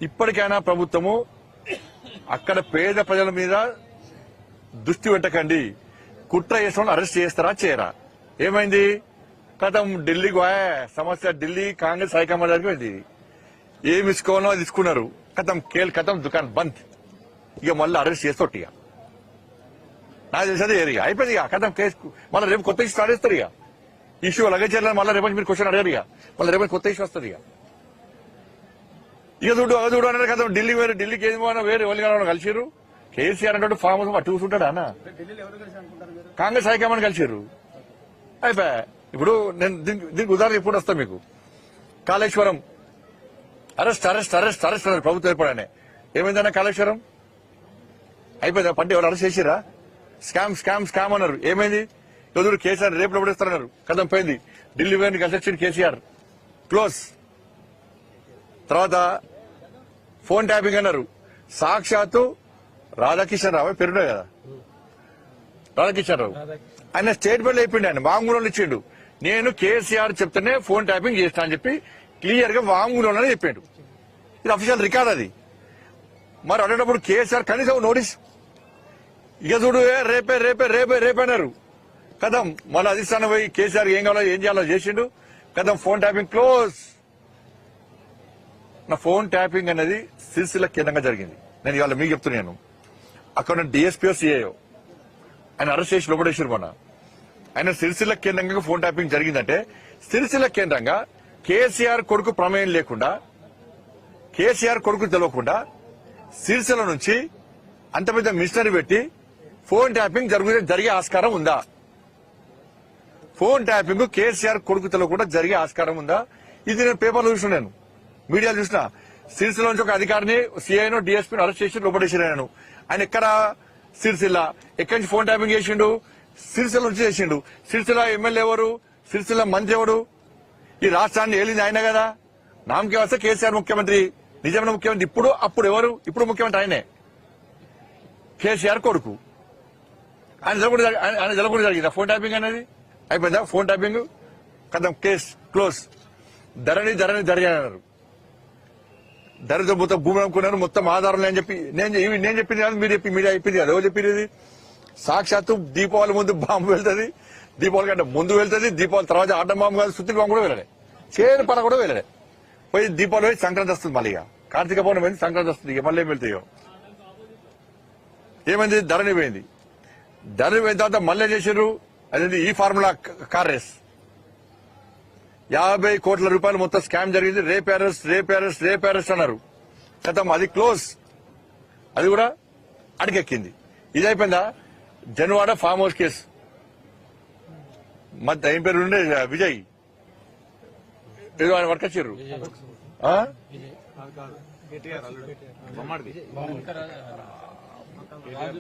ఇప్పటికైనా ప్రభుత్వము అక్కడ పేద ప్రజల మీద దృష్టి పెట్టకండి. కుట్ర చేసిన అరెస్ట్ చేస్తారా చేయరా? ఏమైంది? కథం ఢిల్లీకి పోయా సమస్య. ఢిల్లీ కాంగ్రెస్ హైకమాండ్ దగ్గరికి వెళ్ళి ఏమి ఇసుకోవాలో అది తీసుకున్నారు. కథం దుకాణం బంద్. ఇక మళ్ళీ అరెస్ట్ చేస్తోటి. ఇక నాకు తెలిసేది ఏరియా అయిపోయింది. ఇక కథం కేసు మళ్ళీ రేపు కొత్త ఇష్యూ స్టార్ట్ చేస్తారు. ఇక ఇష్యూ అలాగే చేయాలని మళ్ళీ రేపు మీరు క్వశ్చన్ అడగారు. ఇక మళ్ళీ రేపు కొత్త ఇష్యూ వస్తుంది. ఇక చూడు అది చూడు అన్నారు కదా. ఢిల్లీ వేరు, ఢిల్లీకి ఏది వేరే వాళ్ళు కలిసిరు. కేసీఆర్ అంటే ఫామ్ హౌస్ అటు కూర్చుంటాడా అన్న? కాంగ్రెస్ హైకమాండ్ కలిసిరు. అయిపోయా. ఇప్పుడు నేను దీనికి ఉదాహరణ ఎప్పుడు వస్తా మీకు. Kaleshwaram arrest arrest arrest arrest అన్నారు ప్రభుత్వం ఏర్పడానే. ఏమైందన్నా కాళేశ్వరం? అయిపోయిందా? పంట ఎవరు అరెస్ట్ చేసిరా? స్కామ్ స్కామ్ స్కామ్ అన్నారు. ఏమైంది? ఎదురు కేసీఆర్ రేపు లోపడేస్తారన్నారు. కథం పోయింది. ఢిల్లీ వేరు కలిసి కేసీఆర్ క్లోజ్. తర్వాత ఫోన్ ట్యాపింగ్ అన్నారు. సాక్షాత్తు రాధాకిషన్ రావు పెరుడే కదా, రాధాకిషన్ రావు ఆయన స్టేట్మెంట్ అయిపోయింది. ఆయన వాంగ్మూలంలో ఇచ్చిండు. నేను కేసీఆర్ చెప్తేనే ఫోన్ ట్యాపింగ్ చేస్తా అని చెప్పి క్లియర్ గా వాంగ్మూలంలోనే చెప్పాడు. ఇది అఫీషియల్ రికార్డ్ అది. మరి అడేటప్పుడు కేసీఆర్ కనీసం నోటీస్. ఇక చూడు రేపే రేపే రేపే రేపే అన్నారు. కథం మళ్ళీ అధిష్టానం పోయి కేసీఆర్ ఏం కావాలో ఏం చేయాలో చేసిండు. కథం ఫోన్ ట్యాపింగ్ క్లోజ్. నా ఫోన్ ట్యాపింగ్ అనేది సిరిసిల్ల కేంద్రంగా జరిగింది. నేను ఇవాళ మీకు చెప్తున్నాను. అక్కడ డిఎస్పీఓ సిఐఓ ఆయన అరెస్ట్ చేసి లోపడేసారు. మొన్న ఆయన సిరిసిల్ల కేంద్రంగా ఫోన్ ట్యాపింగ్ జరిగిందంటే సిరిసిల్ల కేంద్రంగా కేసీఆర్ కొడుకు ప్రమేయం లేకుండా, కేసీఆర్ కొడుకు తెలియకుండా సిరిసిల్ల నుంచి అంత పెద్ద మిషనరీ పెట్టి ఫోన్ ట్యాపింగ్ జరిగే ఆస్కారం ఉందా? ఫోన్ ట్యాపింగ్ కేసీఆర్ కొడుకు తెలియకుండా జరిగే ఆస్కారం ఉందా? ఇది నేను పేపర్లో చూసిన, నేను మీడియాలో చూసిన. సిరిసిల్ల నుంచి ఒక అధికారిని సిఐను డిఎస్పీని అరెస్ట్ చేసి లోపడేసాను. ఆయన ఎక్కడ? సిరిసిల్ల. ఎక్కడి నుంచి ఫోన్ ట్యాపింగ్ చేసిండు? సిరిసిల్ల నుంచి చేసిండు. సిరిసిల్ల ఎమ్మెల్యే ఎవరు? సిరిసిల్ల మంత్రి ఎవరు? ఈ రాష్ట్రాన్ని ఏలింది ఆయన కదా. నామకే వస్తే కేసీఆర్ ముఖ్యమంత్రి, నిజమైన ముఖ్యమంత్రి. అప్పుడు ఎవరు? ఇప్పుడు ముఖ్యమంత్రి ఆయనే, కేసీఆర్ కొడుకు. ఆయన జరగకుండా జరిగిందా ఫోన్ ట్యాపింగ్ అనేది? అయిపోయిందా ఫోన్ ట్యాపింగ్? కథం కేసు క్లోజ్. ధరణి ధరణి ధరణి అన్నారు. ధరతో మొత్తం భూమి అనుకున్నారు. మొత్తం ఆధారం అని చెప్పి నేను చెప్పింది కాదు, మీరు చెప్పి మీడియా చెప్పింది కాదు. ఎవరు చెప్పింది? సాక్షాత్తు దీపావళి ముందు బాంబు వెళ్తుంది, దీపావళి కంటే ముందు వెళ్తుంది, దీపావళి తర్వాత ఆటం బాంబు కాదు, సుత్తి బాంబు కూడా వెళ్ళలే, చేను పడ కూడా వెళ్ళలే. పోయి దీపావళి పోయి సంక్రాంతి వస్తుంది. మళ్ళీ ఇక కార్తీక పౌర్ణమి పోయింది, సంక్రాంతి వస్తుంది. ఇక మళ్ళీ ఏం వెళ్తాయో. ఏమైంది? ధరణి పోయింది. ధరణి పోయిన తర్వాత మళ్ళీ చేసారు అదేంటి ఈ ఫార్ములా కార్ రేస్. 50 కోట్ల రూపాయలు మొత్తం స్కామ్ జరిగింది. Rape arrest rape arrest rape arrest అన్నారు. గతం అది క్లోజ్. అది కూడా అడిగెక్కింది. ఇది అయిపోయిందా? Janwada farm house case. మధ్య ఏం పేరు ఉండే? విజయ్ ఏదో ఆయన వర్కొచ్చారు.